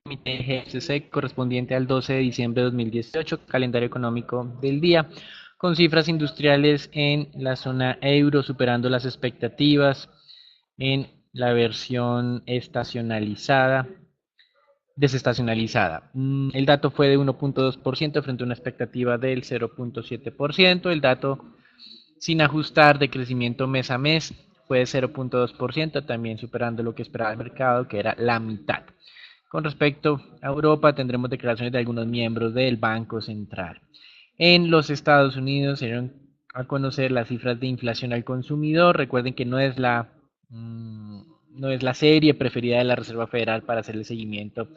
Comité GFCC correspondiente al 12 de diciembre de 2018, calendario económico del día, con cifras industriales en la zona euro superando las expectativas en la versión desestacionalizada. El dato fue de 1.2% frente a una expectativa del 0.7%. El dato sin ajustar de crecimiento mes a mes fue de 0.2%, también superando lo que esperaba el mercado, que era la mitad. Con respecto a Europa, tendremos declaraciones de algunos miembros del Banco Central. En los Estados Unidos se dieron a conocer las cifras de inflación al consumidor. Recuerden que no es la serie preferida de la Reserva Federal para hacer el seguimiento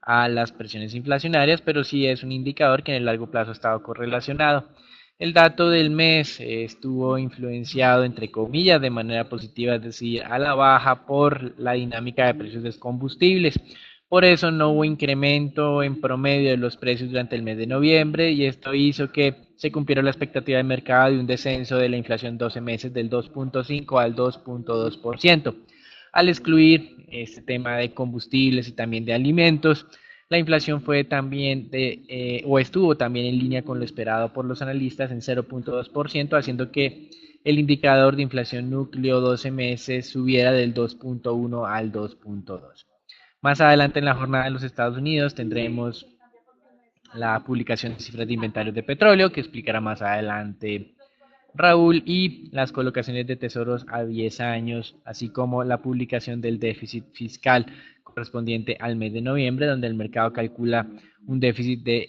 a las presiones inflacionarias, pero sí es un indicador que en el largo plazo ha estado correlacionado. El dato del mes estuvo influenciado, entre comillas, de manera positiva, es decir, a la baja por la dinámica de precios de los combustibles. Por eso no hubo incremento en promedio de los precios durante el mes de noviembre y esto hizo que se cumpliera la expectativa de mercado de un descenso de la inflación 12 meses del 2.5 al 2.2%. Al excluir este tema de combustibles y también de alimentos, la inflación fue también o estuvo también en línea con lo esperado por los analistas en 0.2%, haciendo que el indicador de inflación núcleo 12 meses subiera del 2.1 al 2.2. Más adelante en la jornada de los Estados Unidos tendremos la publicación de cifras de inventarios de petróleo, que explicará más adelante Raúl, y las colocaciones de tesoros a 10 años, así como la publicación del déficit fiscal correspondiente al mes de noviembre, donde el mercado calcula un déficit de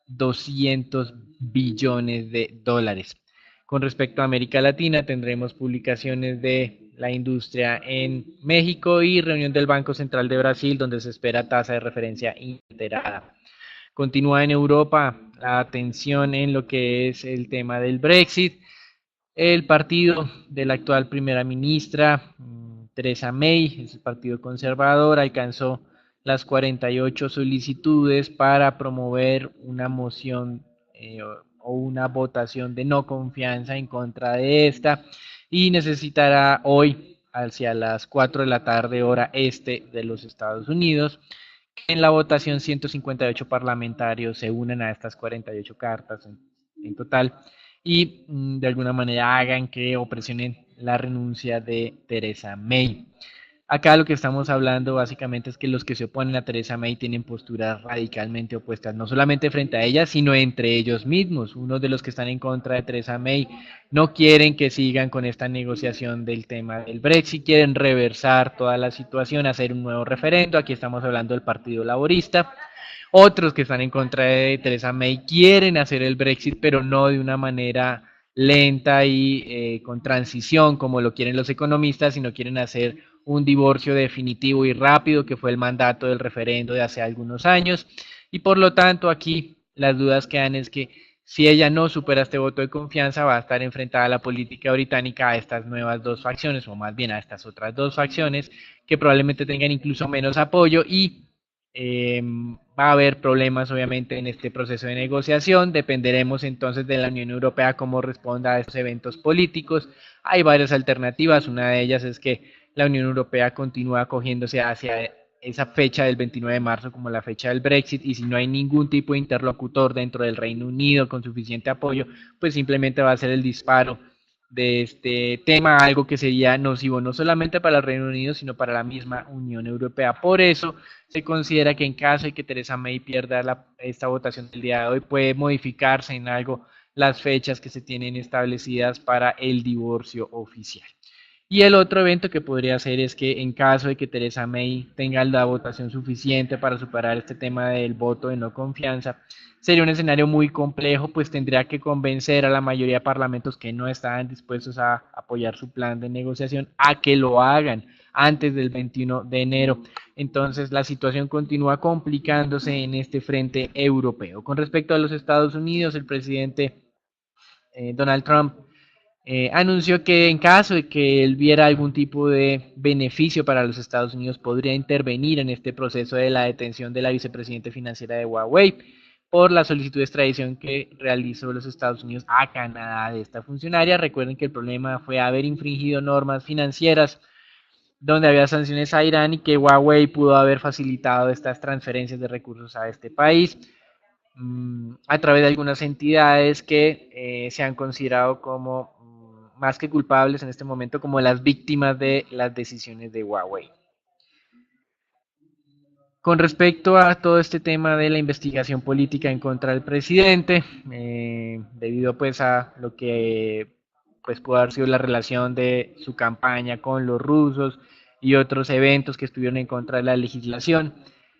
200 billones de dólares. Con respecto a América Latina, tendremos publicaciones de la industria en México y reunión del Banco Central de Brasil, donde se espera tasa de referencia integrada. Continúa en Europa la tensión en lo que es el tema del Brexit. El partido de la actual primera ministra, Theresa May, es el partido conservador, alcanzó las 48 solicitudes para promover una moción o una votación de no confianza en contra de esta y necesitará hoy, hacia las 4 de la tarde, hora este de los Estados Unidos, que en la votación 158 parlamentarios se unen a estas 48 cartas en total y de alguna manera hagan que o presionen la renuncia de Theresa May. Acá lo que estamos hablando básicamente es que los que se oponen a Theresa May tienen posturas radicalmente opuestas, no solamente frente a ella, sino entre ellos mismos. Unos de los que están en contra de Theresa May no quieren que sigan con esta negociación del tema del Brexit, quieren reversar toda la situación, hacer un nuevo referendo. Aquí estamos hablando del Partido Laborista. Otros que están en contra de Theresa May quieren hacer el Brexit, pero no de una manera lenta y con transición como lo quieren los economistas, sino quieren hacer un divorcio definitivo y rápido, que fue el mandato del referendo de hace algunos años. Y por lo tanto, aquí las dudas que dan es que si ella no supera este voto de confianza, va a estar enfrentada a la política británica a estas nuevas dos facciones, o más bien a estas otras dos facciones, que probablemente tengan incluso menos apoyo y va a haber problemas obviamente en este proceso de negociación. Dependeremos entonces de la Unión Europea cómo responda a estos eventos políticos. Hay varias alternativas. Una de ellas es que la Unión Europea continúa acogiéndose hacia esa fecha del 29 de marzo como la fecha del Brexit, y si no hay ningún tipo de interlocutor dentro del Reino Unido con suficiente apoyo, pues simplemente va a ser el disparo de este tema, algo que sería nocivo no solamente para el Reino Unido, sino para la misma Unión Europea. Por eso se considera que en caso de que Theresa May pierda esta votación del día de hoy, puede modificarse en algo las fechas que se tienen establecidas para el divorcio oficial. Y el otro evento que podría ser es que en caso de que Theresa May tenga la votación suficiente para superar este tema del voto de no confianza, sería un escenario muy complejo, pues tendría que convencer a la mayoría de parlamentos que no estaban dispuestos a apoyar su plan de negociación a que lo hagan antes del 21 de enero. Entonces la situación continúa complicándose en este frente europeo. Con respecto a los Estados Unidos, el presidente Donald Trump anunció que en caso de que él viera algún tipo de beneficio para los Estados Unidos, podría intervenir en este proceso de la detención de la vicepresidenta financiera de Huawei por la solicitud de extradición que realizó los Estados Unidos a Canadá de esta funcionaria. Recuerden que el problema fue haber infringido normas financieras donde había sanciones a Irán y que Huawei pudo haber facilitado estas transferencias de recursos a este país a través de algunas entidades que se han considerado como más que culpables en este momento como las víctimas de las decisiones de Huawei. Con respecto a todo este tema de la investigación política en contra del presidente, debido pues a lo que pues pudo haber sido la relación de su campaña con los rusos y otros eventos que estuvieron en contra de la legislación,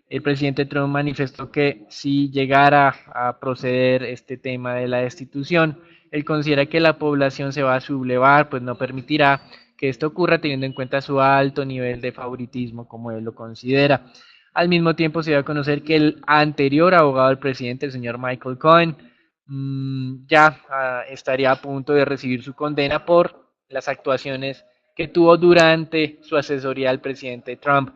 el presidente Trump manifestó que si llegara a proceder este tema de la destitución, él considera que la población se va a sublevar, pues no permitirá que esto ocurra teniendo en cuenta su alto nivel de favoritismo como él lo considera. Al mismo tiempo se dio a conocer que el anterior abogado del presidente, el señor Michael Cohen, ya estaría a punto de recibir su condena por las actuaciones que tuvo durante su asesoría al presidente Trump.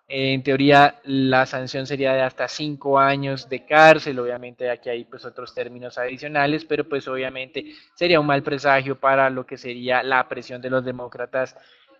En teoría, la sanción sería de hasta 5 años de cárcel. Obviamente, aquí hay pues otros términos adicionales, pero pues obviamente sería un mal presagio para lo que sería la presión de los demócratas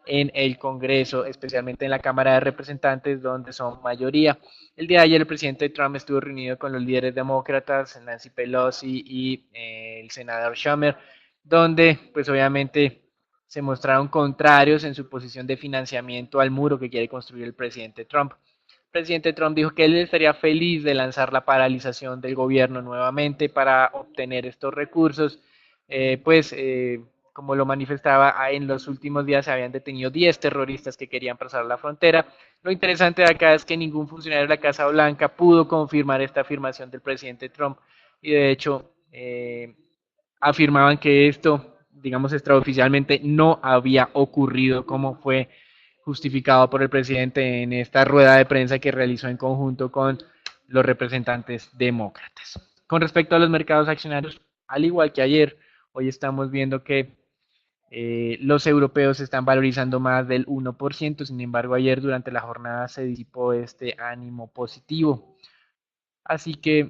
en el Congreso, especialmente en la Cámara de Representantes, donde son mayoría. El día de ayer el presidente Trump estuvo reunido con los líderes demócratas, Nancy Pelosi y el senador Schumer, donde pues obviamente se mostraron contrarios en su posición de financiamiento al muro que quiere construir el presidente Trump. El presidente Trump dijo que él estaría feliz de lanzar la paralización del gobierno nuevamente para obtener estos recursos, como lo manifestaba en los últimos días, se habían detenido 10 terroristas que querían pasar la frontera. Lo interesante de acá es que ningún funcionario de la Casa Blanca pudo confirmar esta afirmación del presidente Trump y de hecho afirmaban que esto, digamos, extraoficialmente no había ocurrido como fue justificado por el presidente en esta rueda de prensa que realizó en conjunto con los representantes demócratas. Con respecto a los mercados accionarios, al igual que ayer, hoy estamos viendo que los europeos se están valorizando más del 1%, sin embargo ayer durante la jornada se disipó este ánimo positivo. Así que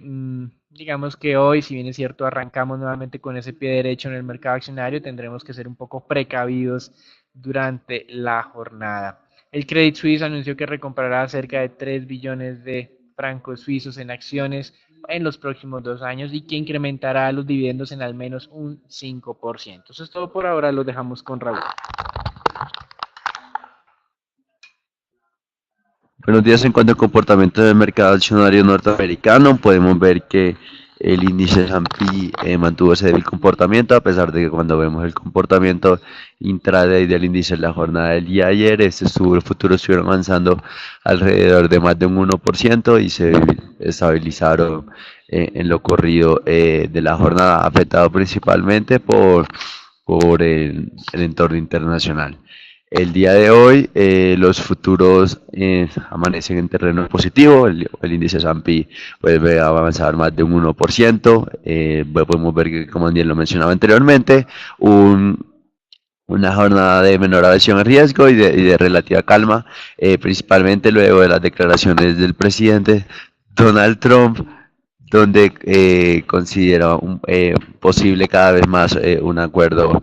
digamos que hoy, si bien es cierto, arrancamos nuevamente con ese pie derecho en el mercado accionario, tendremos que ser un poco precavidos durante la jornada. El Credit Suisse anunció que recomprará cerca de 3 billones de francos suizos en acciones en los próximos 2 años y que incrementará los dividendos en al menos un 5%. Eso es todo por ahora, lo dejamos con Raúl. Buenos días. En cuanto al comportamiento del mercado accionario norteamericano, podemos ver que el índice S&P mantuvo ese débil comportamiento, a pesar de que cuando vemos el comportamiento intraday del índice en la jornada del día de ayer, los futuros estuvieron avanzando alrededor de más de un 1% y se estabilizaron en lo corrido de la jornada, afectado principalmente por el entorno internacional. El día de hoy los futuros amanecen en terreno positivo, el índice S&P vuelve a avanzar más de un 1%, podemos ver que, como Daniel lo mencionaba anteriormente, una jornada de menor adhesión al riesgo y de relativa calma, principalmente luego de las declaraciones del presidente Donald Trump, donde considera posible cada vez más un acuerdo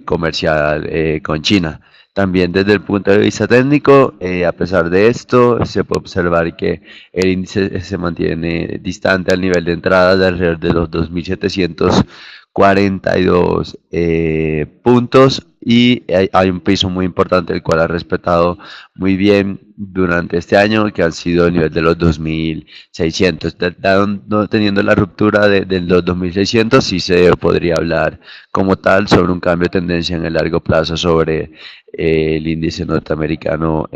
comercial con China. También desde el punto de vista técnico, a pesar de esto, se puede observar que el índice se mantiene distante al nivel de entrada de alrededor de los 2.742 puntos y hay un piso muy importante el cual ha respetado muy bien durante este año, que han sido el nivel de los 2.600. No teniendo la ruptura de los 2.600, sí se podría hablar como tal sobre un cambio de tendencia en el largo plazo sobre el índice norteamericano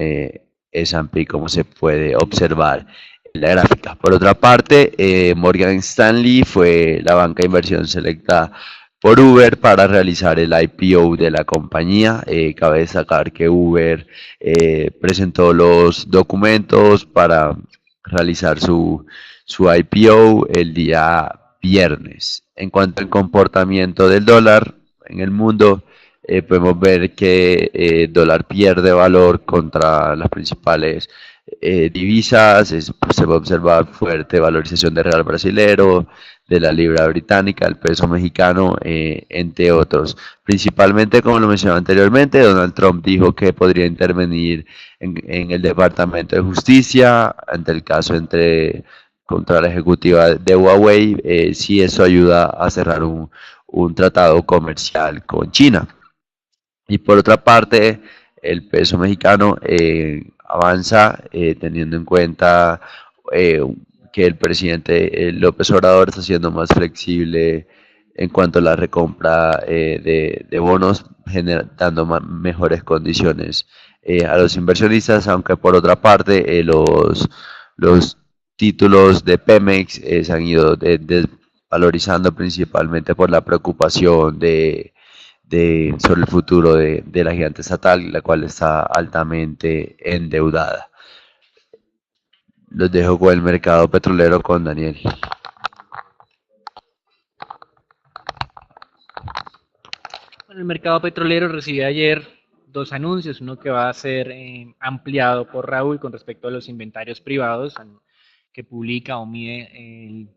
S&P, como se puede observar en la gráfica. Por otra parte, Morgan Stanley fue la banca de inversión selecta por Uber para realizar el IPO de la compañía. Cabe destacar que Uber presentó los documentos para realizar su IPO el día viernes. En cuanto al comportamiento del dólar en el mundo, podemos ver que el dólar pierde valor contra las principales divisas, se va a observar fuerte valorización del real brasilero, de la libra británica, el peso mexicano, entre otros. Principalmente, como lo mencioné anteriormente, Donald Trump dijo que podría intervenir en el Departamento de Justicia ante el caso contra la ejecutiva de Huawei, si eso ayuda a cerrar un tratado comercial con China. Y por otra parte, el peso mexicano avanza teniendo en cuenta eh, que el presidente López Obrador está siendo más flexible en cuanto a la recompra de bonos, dando mejores condiciones a los inversionistas, aunque por otra parte los títulos de Pemex se han ido desvalorizando principalmente por la preocupación sobre el futuro de la gigante estatal, la cual está altamente endeudada. Los dejo con el mercado petrolero con Daniel. Bueno, el mercado petrolero recibió ayer dos anuncios, uno que va a ser ampliado por Raúl con respecto a los inventarios privados que publica o mide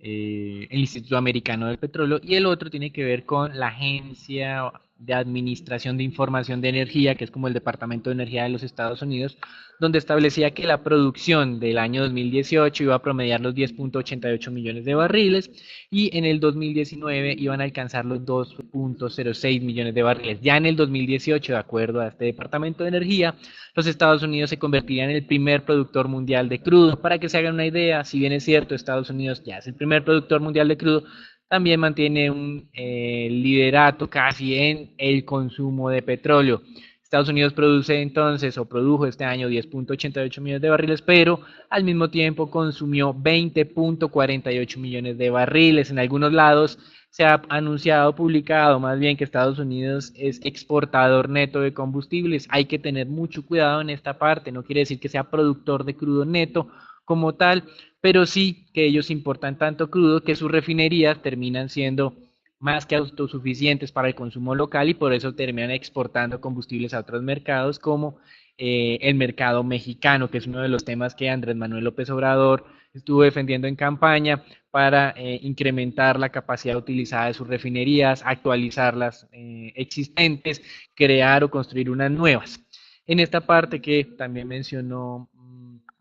el Instituto Americano del Petróleo, y el otro tiene que ver con la Agencia de Administración de Información de Energía, que es como el Departamento de Energía de los Estados Unidos, donde establecía que la producción del año 2018 iba a promediar los 10.88 millones de barriles y en el 2019 iban a alcanzar los 2.06 millones de barriles. Ya en el 2018, de acuerdo a este Departamento de Energía, los Estados Unidos se convertirían en el primer productor mundial de crudo. Para que se hagan una idea, si bien es cierto, Estados Unidos ya es el primer productor mundial de crudo, también mantiene un liderato casi en el consumo de petróleo. Estados Unidos produce entonces, o produjo este año 10.88 millones de barriles, pero al mismo tiempo consumió 20.48 millones de barriles. En algunos lados se ha anunciado, publicado más bien que Estados Unidos es exportador neto de combustibles. Hay que tener mucho cuidado en esta parte, no quiere decir que sea productor de crudo neto como tal, pero sí que ellos importan tanto crudo que sus refinerías terminan siendo más que autosuficientes para el consumo local y por eso terminan exportando combustibles a otros mercados como el mercado mexicano, que es uno de los temas que Andrés Manuel López Obrador estuvo defendiendo en campaña para incrementar la capacidad utilizada de sus refinerías, actualizar las existentes, crear o construir unas nuevas. En esta parte que también mencionó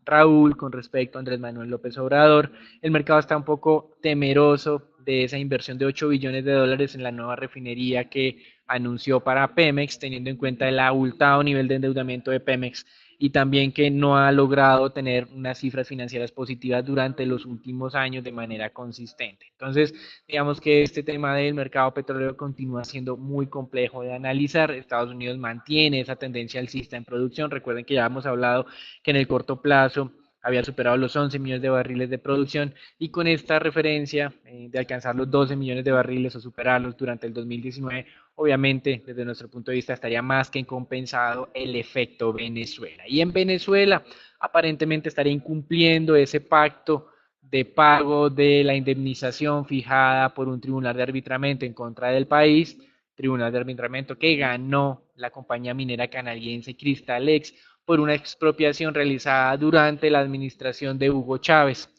Raúl con respecto a Andrés Manuel López Obrador, el mercado está un poco temeroso de esa inversión de 8 billones de dólares en la nueva refinería que anunció para Pemex, teniendo en cuenta el abultado nivel de endeudamiento de Pemex y también que no ha logrado tener unas cifras financieras positivas durante los últimos años de manera consistente. Entonces, digamos que este tema del mercado petrolero continúa siendo muy complejo de analizar. Estados Unidos mantiene esa tendencia alcista en producción. Recuerden que ya hemos hablado que en el corto plazo había superado los 11 millones de barriles de producción y con esta referencia de alcanzar los 12 millones de barriles o superarlos durante el 2019, obviamente desde nuestro punto de vista estaría más que compensado el efecto Venezuela. Y en Venezuela aparentemente estaría incumpliendo ese pacto de pago de la indemnización fijada por un tribunal de arbitramiento en contra del país, tribunal de arbitramiento que ganó la compañía minera canadiense Cristalex por una expropiación realizada durante la administración de Hugo Chávez.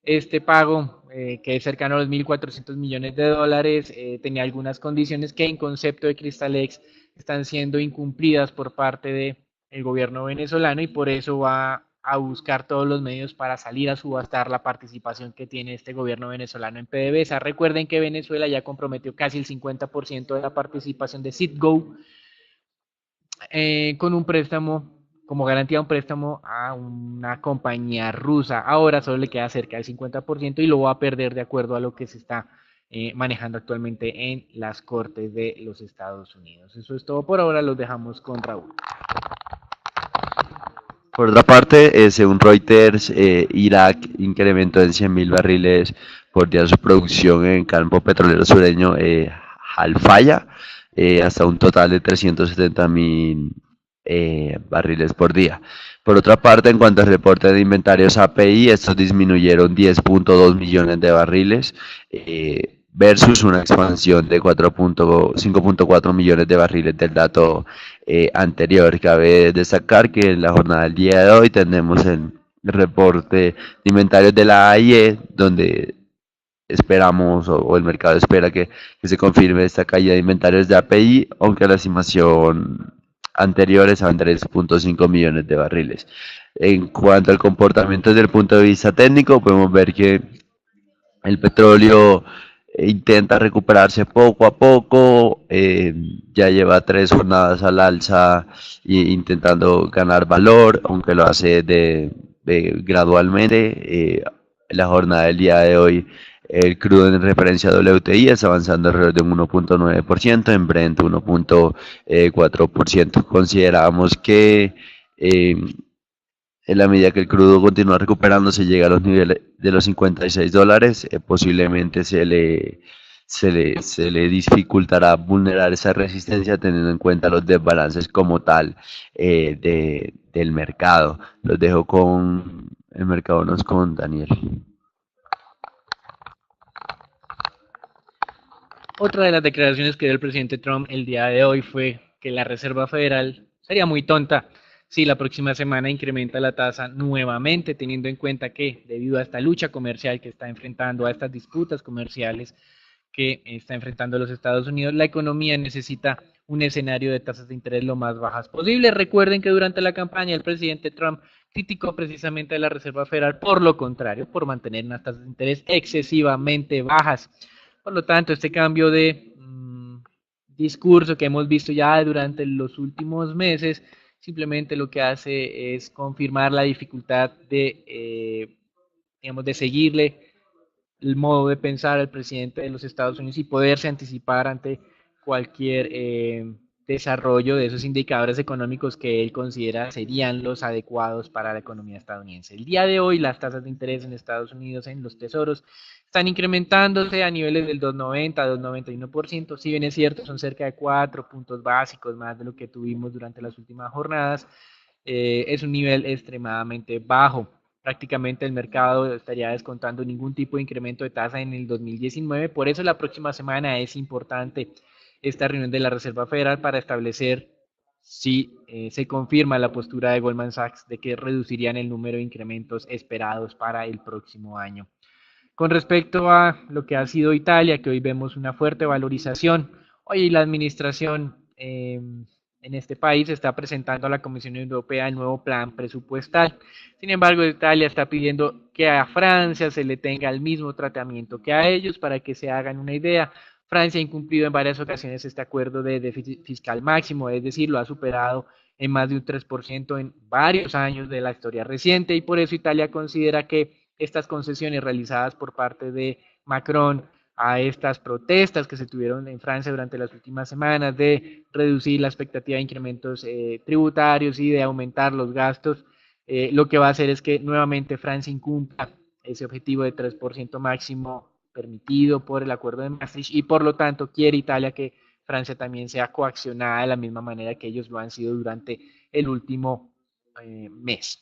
Este pago, que es cercano a los 1.400 millones de dólares, tenía algunas condiciones que en concepto de Cristalex están siendo incumplidas por parte del gobierno venezolano y por eso va a buscar todos los medios para salir a subastar la participación que tiene este gobierno venezolano en PDVSA. Recuerden que Venezuela ya comprometió casi el 50% de la participación de Citgo con un préstamo como garantía un préstamo a una compañía rusa. Ahora solo le queda cerca del 50% y lo va a perder de acuerdo a lo que se está manejando actualmente en las cortes de los Estados Unidos. Eso es todo por ahora, los dejamos con Raúl. Por otra parte, según Reuters, Irak incrementó en 100.000 barriles por día su producción en campo petrolero sureño Halfaya, hasta un total de 370.000 barriles por día. Por otra parte, en cuanto al reporte de inventarios API, estos disminuyeron 10.2 millones de barriles versus una expansión de 5.4 millones de barriles del dato anterior. Cabe destacar que en la jornada del día de hoy tenemos el reporte de inventarios de la AIE, donde esperamos o el mercado espera que se confirme esta caída de inventarios de API, aunque la estimación anterior es a 3.5 millones de barriles. En cuanto al comportamiento desde el punto de vista técnico, podemos ver que el petróleo intenta recuperarse poco a poco, ya lleva 3 jornadas al alza intentando ganar valor, aunque lo hace gradualmente. La jornada del día de hoy, el crudo en referencia a WTI está avanzando alrededor de un 1.9%, en Brent 1.4%. Consideramos que en la medida que el crudo continúa recuperándose, llega a los niveles de los $56, posiblemente se le dificultará vulnerar esa resistencia teniendo en cuenta los desbalances como tal del mercado. Los dejo con el mercado, nos con Daniel. Otra de las declaraciones que dio el presidente Trump el día de hoy fue que la Reserva Federal sería muy tonta si la próxima semana incrementa la tasa nuevamente, teniendo en cuenta que debido a esta lucha comercial que está enfrentando, a estas disputas comerciales que está enfrentando los Estados Unidos, la economía necesita un escenario de tasas de interés lo más bajas posible. Recuerden que durante la campaña el presidente Trump criticó precisamente a la Reserva Federal por lo contrario, por mantener unas tasas de interés excesivamente bajas. Por lo tanto, este cambio de discurso que hemos visto ya durante los últimos meses, simplemente lo que hace es confirmar la dificultad digamos, de seguirle el modo de pensar al presidente de los Estados Unidos y poderse anticipar ante cualquier desarrollo de esos indicadores económicos que él considera serían los adecuados para la economía estadounidense. El día de hoy las tasas de interés en Estados Unidos en los tesoros están incrementándose a niveles del 2,90, 2,91%, si bien es cierto son cerca de 4 puntos básicos más de lo que tuvimos durante las últimas jornadas, es un nivel extremadamente bajo. Prácticamente el mercado estaría descontando ningún tipo de incremento de tasa en el 2019. Por eso la próxima semana es importante esta reunión de la Reserva Federal para establecer si se confirma la postura de Goldman Sachs de que reducirían el número de incrementos esperados para el próximo año. Con respecto a lo que ha sido Italia, que hoy vemos una fuerte valorización, hoy la administración en este país está presentando a la Comisión Europea el nuevo plan presupuestal. Sin embargo, Italia está pidiendo que a Francia se le tenga el mismo tratamiento que a ellos para que se hagan una idea. Francia ha incumplido en varias ocasiones este acuerdo de déficit fiscal máximo, es decir, lo ha superado en más de un 3% en varios años de la historia reciente y por eso Italia considera que estas concesiones realizadas por parte de Macron a estas protestas que se tuvieron en Francia durante las últimas semanas de reducir la expectativa de incrementos tributarios y de aumentar los gastos, lo que va a hacer es que nuevamente Francia incumpla ese objetivo de 3% máximo permitido por el acuerdo de Maastricht y por lo tanto quiere Italia que Francia también sea coaccionada de la misma manera que ellos lo han sido durante el último mes.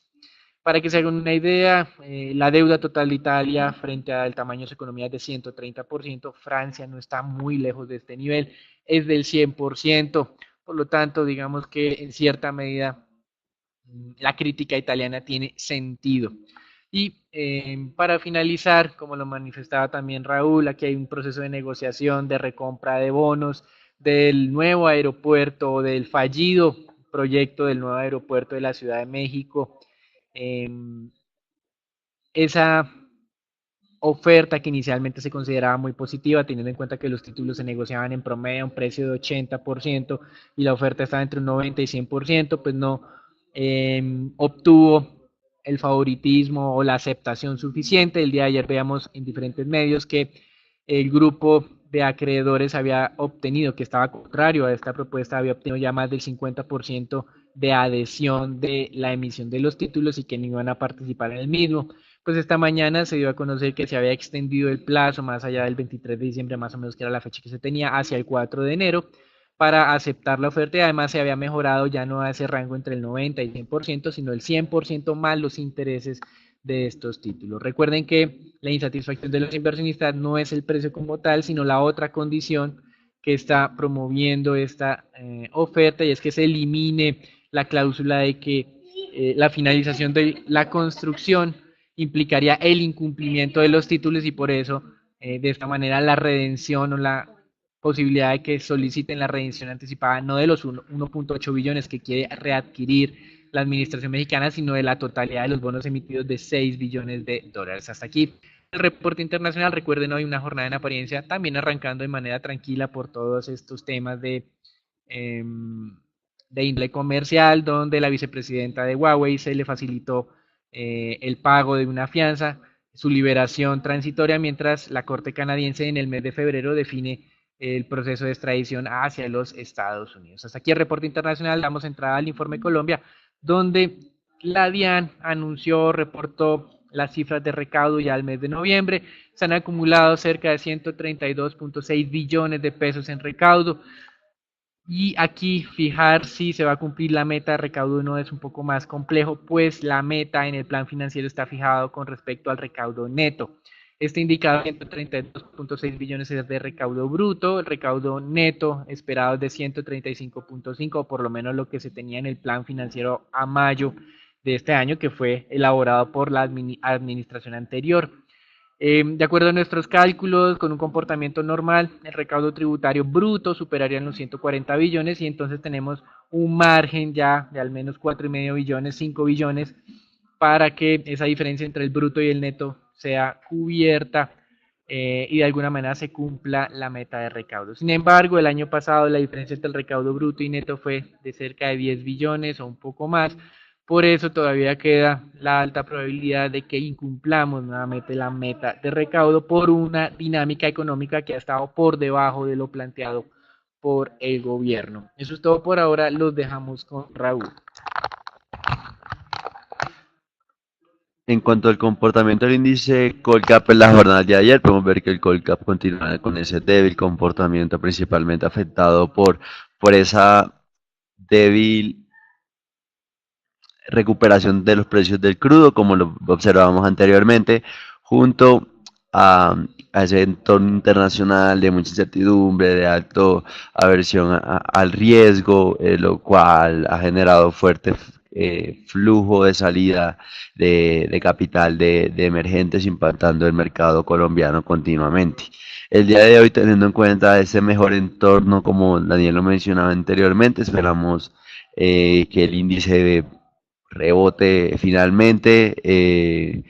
Para que se hagan una idea, la deuda total de Italia frente al tamaño de su economía es de 130%, Francia no está muy lejos de este nivel, es del 100%, por lo tanto, digamos que en cierta medida la crítica italiana tiene sentido. Y para finalizar, como lo manifestaba también Raúl, aquí hay un proceso de negociación, de recompra de bonos del nuevo aeropuerto, del fallido proyecto del nuevo aeropuerto de la Ciudad de México. Esa oferta que inicialmente se consideraba muy positiva, teniendo en cuenta que los títulos se negociaban en promedio a un precio de 80% y la oferta estaba entre un 90 y 100%, pues no obtuvo el favoritismo o la aceptación suficiente. El día de ayer veíamos en diferentes medios que el grupo de acreedores había obtenido, que estaba contrario a esta propuesta, había obtenido ya más del 50% de adhesión de la emisión de los títulos y que no iban a participar en el mismo. Pues esta mañana se dio a conocer que se había extendido el plazo más allá del 23 de diciembre, más o menos que era la fecha que se tenía, hacia el 4 de enero para aceptar la oferta y además se había mejorado ya no a ese rango entre el 90 y el 100%, sino el 100% más los intereses de estos títulos. Recuerden que la insatisfacción de los inversionistas no es el precio como tal, sino la otra condición que está promoviendo esta oferta, y es que se elimine la cláusula de que la finalización de la construcción implicaría el incumplimiento de los títulos, y por eso de esta manera la redención o la posibilidad de que soliciten la redención anticipada no de los 1.8 billones que quiere readquirir la administración mexicana, sino de la totalidad de los bonos emitidos de 6 billones de dólares. Hasta aquí el reporte internacional. Recuerden, hoy una jornada en apariencia también arrancando de manera tranquila por todos estos temas de índole comercial, donde la vicepresidenta de Huawei se le facilitó el pago de una fianza, su liberación transitoria, mientras la Corte canadiense en el mes de febrero define el proceso de extradición hacia los Estados Unidos. Hasta aquí el reporte internacional. Damos entrada al informe Colombia, donde la DIAN anunció, reportó las cifras de recaudo ya al mes de noviembre. Se han acumulado cerca de 132.6 billones de pesos en recaudo. Y aquí fijar si se va a cumplir la meta de recaudo no es un poco más complejo, pues la meta en el plan financiero está fijado con respecto al recaudo neto. Este indicador 132.6 billones es de recaudo bruto, el recaudo neto esperado es de 135.5, o por lo menos lo que se tenía en el plan financiero a mayo de este año, que fue elaborado por la administración anterior. De acuerdo a nuestros cálculos, con un comportamiento normal, el recaudo tributario bruto superaría los 140 billones, y entonces tenemos un margen ya de al menos 4,5 billones, 5 billones, para que esa diferencia entre el bruto y el neto sea cubierta y de alguna manera se cumpla la meta de recaudo. Sin embargo, el año pasado la diferencia entre el recaudo bruto y neto fue de cerca de 10 billones o un poco más. Por eso todavía queda la alta probabilidad de que incumplamos nuevamente la meta de recaudo por una dinámica económica que ha estado por debajo de lo planteado por el gobierno. Eso es todo por ahora. Los dejamos con Raúl. En cuanto al comportamiento del índice Colcap en la jornada de ayer, podemos ver que el Colcap continúa con ese débil comportamiento, principalmente afectado por esa débil recuperación de los precios del crudo, como lo observábamos anteriormente, junto a ese entorno internacional de mucha incertidumbre, de alto aversión al riesgo, lo cual ha generado fuerte flujo de salida de capital de emergentes, impactando el mercado colombiano continuamente. El día de hoy, teniendo en cuenta ese mejor entorno, como Daniel lo mencionaba anteriormente, esperamos que el índice rebote finalmente,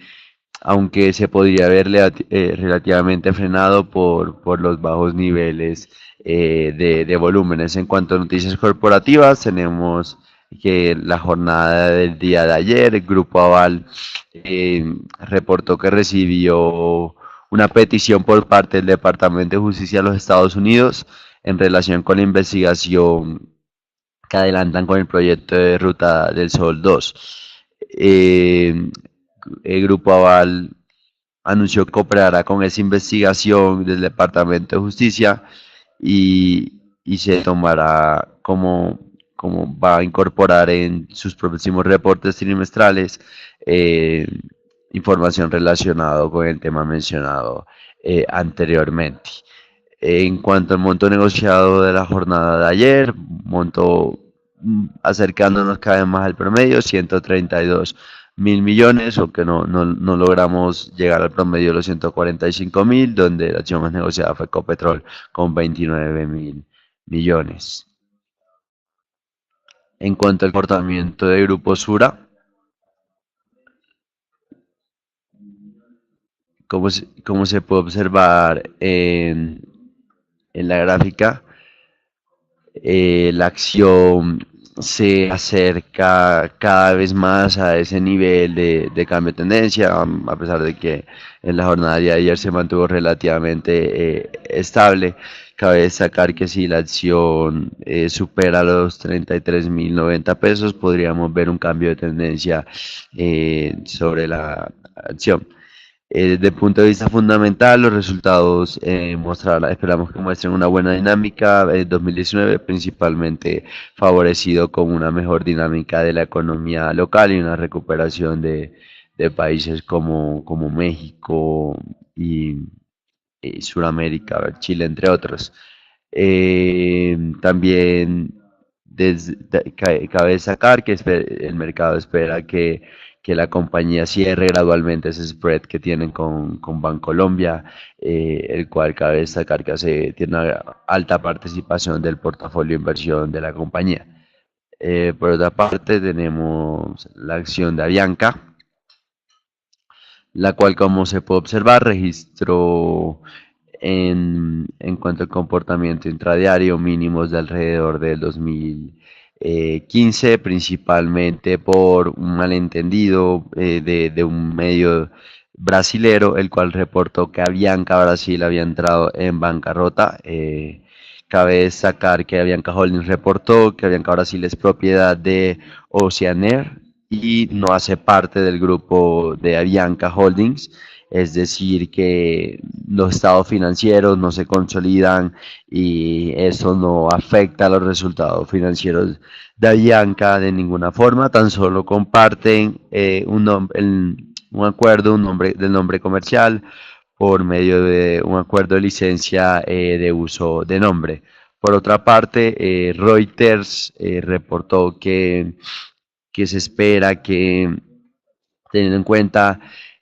aunque se podría ver relativamente frenado por los bajos niveles de volúmenes. En cuanto a noticias corporativas, tenemos que la jornada del día de ayer, el Grupo Aval reportó que recibió una petición por parte del Departamento de Justicia de los Estados Unidos en relación con la investigación que adelantan con el proyecto de Ruta del Sol 2. El Grupo Aval anunció que cooperará con esa investigación del Departamento de Justicia y se tomará como va a incorporar en sus próximos reportes trimestrales información relacionada con el tema mencionado anteriormente. En cuanto al monto negociado de la jornada de ayer, monto acercándonos cada vez más al promedio, 132.000 millones, aunque no logramos llegar al promedio de los 145.000, donde la acción más negociada fue Ecopetrol con 29.000 millones. En cuanto al comportamiento de Grupo Sura, como se puede observar en la gráfica, la acción se acerca cada vez más a ese nivel de cambio de tendencia, a pesar de que en la jornada de ayer se mantuvo relativamente estable. Cabe destacar que si la acción supera los 33.090 pesos, podríamos ver un cambio de tendencia sobre la acción. Desde el punto de vista fundamental, los resultados esperamos que muestren una buena dinámica. 2019 principalmente favorecido con una mejor dinámica de la economía local y una recuperación de países como México y, y Sudamérica, Chile, entre otros. También cabe destacar que el mercado espera que la compañía cierre gradualmente ese spread que tienen con Bancolombia, el cual cabe destacar que tiene una alta participación del portafolio de inversión de la compañía. Por otra parte, tenemos la acción de Avianca, la cual, como se puede observar, registró en cuanto al comportamiento intradiario mínimos de alrededor del 2015, principalmente por un malentendido de un medio brasilero, el cual reportó que Avianca Brasil había entrado en bancarrota. Cabe destacar que Avianca Holdings reportó que Avianca Brasil es propiedad de Oceanair y no hace parte del grupo de Avianca Holdings, es decir, que los estados financieros no se consolidan y eso no afecta a los resultados financieros de Avianca de ninguna forma, tan solo comparten un acuerdo, un nombre del nombre comercial por medio de un acuerdo de licencia de uso de nombre. Por otra parte, Reuters reportó que se espera que, teniendo en cuenta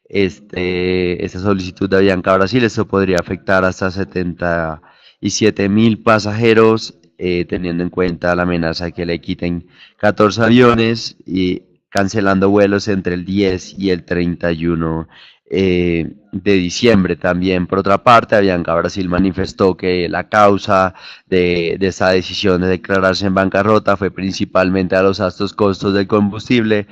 esta solicitud de Avianca Brasil, esto podría afectar hasta 77.000 pasajeros, teniendo en cuenta la amenaza de que le quiten 14 aviones y cancelando vuelos entre el 10 y el 31 de diciembre. También, por otra parte, Avianca Brasil manifestó que la causa de esa decisión de declararse en bancarrota fue principalmente a los altos costos del combustible,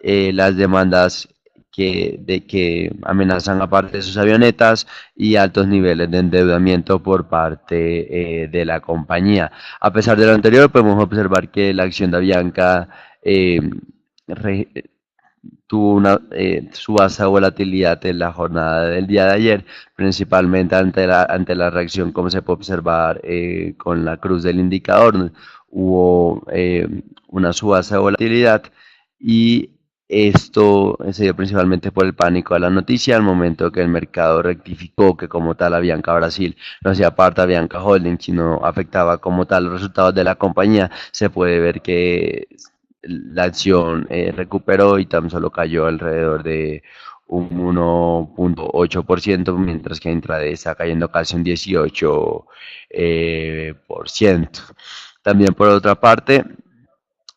las demandas que amenazan a parte de sus avionetas y altos niveles de endeudamiento por parte de la compañía. A pesar de lo anterior, podemos observar que la acción de Avianca re, tuvo una subasta volatilidad en la jornada del día de ayer, principalmente ante la reacción, como se puede observar con la cruz del indicador. Hubo una subasta de volatilidad y esto se dio principalmente por el pánico de la noticia, al momento que el mercado rectificó que como tal Avianca Brasil no hacía parte de Avianca Holding, sino afectaba como tal los resultados de la compañía. Se puede ver que la acción recuperó y tan solo cayó alrededor de un 1,8%, mientras que intraday está cayendo casi un 18%. Por ciento. También por otra parte,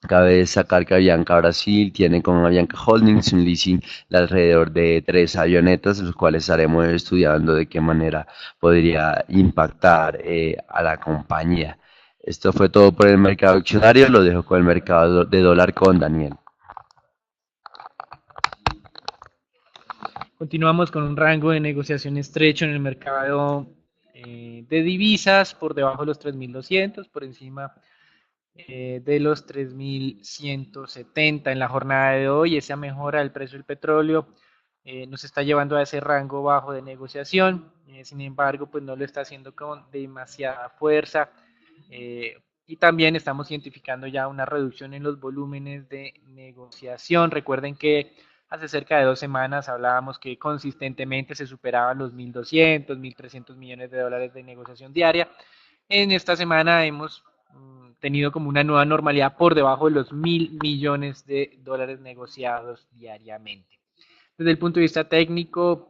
cabe destacar que Avianca Brasil tiene con Avianca Holdings un leasing de alrededor de 3 avionetas, los cuales estaremos estudiando de qué manera podría impactar a la compañía. Esto fue todo por el mercado accionario, lo dejo con el mercado de dólar con Daniel. Continuamos con un rango de negociación estrecho en el mercado de divisas, por debajo de los 3.200, por encima de los 3.170 en la jornada de hoy. Esa mejora del precio del petróleo nos está llevando a ese rango bajo de negociación. Sin embargo, pues no lo está haciendo con demasiada fuerza. Y también estamos identificando ya una reducción en los volúmenes de negociación. Recuerden que hace cerca de 2 semanas hablábamos que consistentemente se superaban los 1.200, 1.300 millones de dólares de negociación diaria. En esta semana hemos tenido como una nueva normalidad por debajo de los 1.000 millones de dólares negociados diariamente. Desde el punto de vista técnico,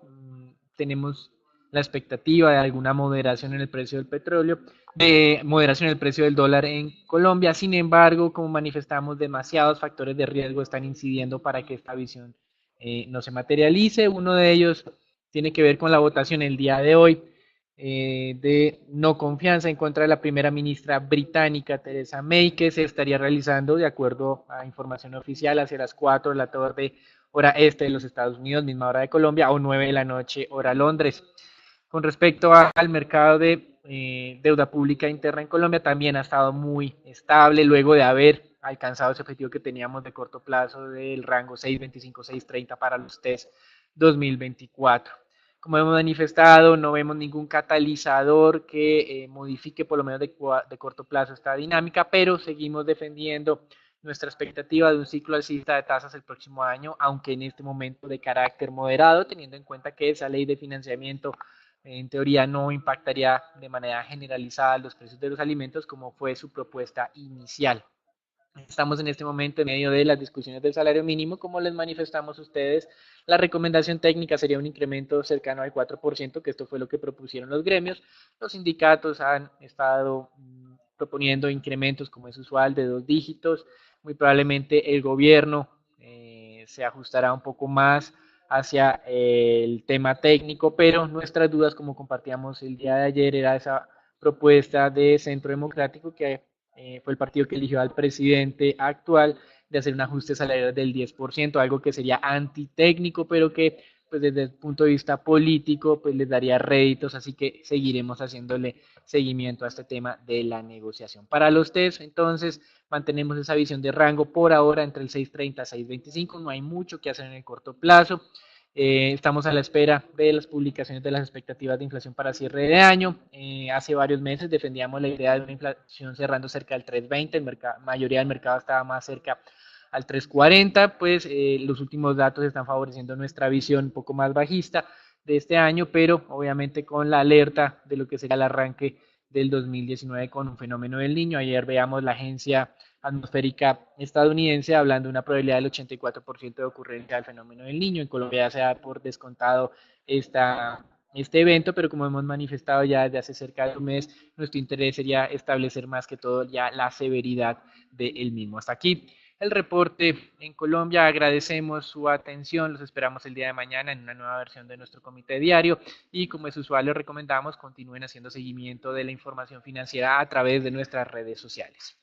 tenemos la expectativa de alguna moderación en el precio del petróleo, de moderación en el precio del dólar en Colombia. Sin embargo, como manifestamos, demasiados factores de riesgo están incidiendo para que esta visión no se materialice. Uno de ellos tiene que ver con la votación el día de hoy de no confianza en contra de la primera ministra británica Theresa May, que se estaría realizando, de acuerdo a información oficial, hacia las 4 de la tarde, hora este de los Estados Unidos, misma hora de Colombia, o 9 de la noche, hora Londres. Con respecto al mercado de deuda pública interna en Colombia, también ha estado muy estable luego de haber alcanzado ese objetivo que teníamos de corto plazo del rango 6.25-6.30 para los test 2024. Como hemos manifestado, no vemos ningún catalizador que modifique por lo menos de corto plazo esta dinámica, pero seguimos defendiendo nuestra expectativa de un ciclo alcista de tasas el próximo año, aunque en este momento de carácter moderado, teniendo en cuenta que esa ley de financiamiento en teoría no impactaría de manera generalizada los precios de los alimentos como fue su propuesta inicial. Estamos en este momento en medio de las discusiones del salario mínimo, como les manifestamos a ustedes. La recomendación técnica sería un incremento cercano al 4%, que esto fue lo que propusieron los gremios. Los sindicatos han estado proponiendo incrementos, como es usual, de 2 dígitos. Muy probablemente el gobierno se ajustará un poco más hacia el tema técnico, pero nuestras dudas, como compartíamos el día de ayer, era esa propuesta de Centro Democrático que fue el partido que eligió al presidente actual de hacer un ajuste salarial del 10%, algo que sería antitécnico, pero que pues desde el punto de vista político pues les daría réditos, así que seguiremos haciéndole seguimiento a este tema de la negociación. Para los test, entonces, mantenemos esa visión de rango por ahora entre el 6.30 a 6.25, no hay mucho que hacer en el corto plazo. Estamos a la espera de las publicaciones de las expectativas de inflación para cierre de año. Hace varios meses defendíamos la idea de una inflación cerrando cerca del 3.20, la mayoría del mercado estaba más cerca al 3.40, pues los últimos datos están favoreciendo nuestra visión un poco más bajista de este año, pero obviamente con la alerta de lo que será el arranque del 2019 con un fenómeno del niño. Ayer veamos la agencia atmosférica estadounidense hablando de una probabilidad del 84% de ocurrencia del fenómeno del niño. En Colombia ya se da por descontado este evento, pero como hemos manifestado ya desde hace cerca de un mes, nuestro interés sería establecer más que todo ya la severidad del mismo. Hasta aquí el reporte en Colombia. Agradecemos su atención. Los esperamos el día de mañana en una nueva versión de nuestro comité diario. Y como es usual, les recomendamos continúen haciendo seguimiento de la información financiera a través de nuestras redes sociales.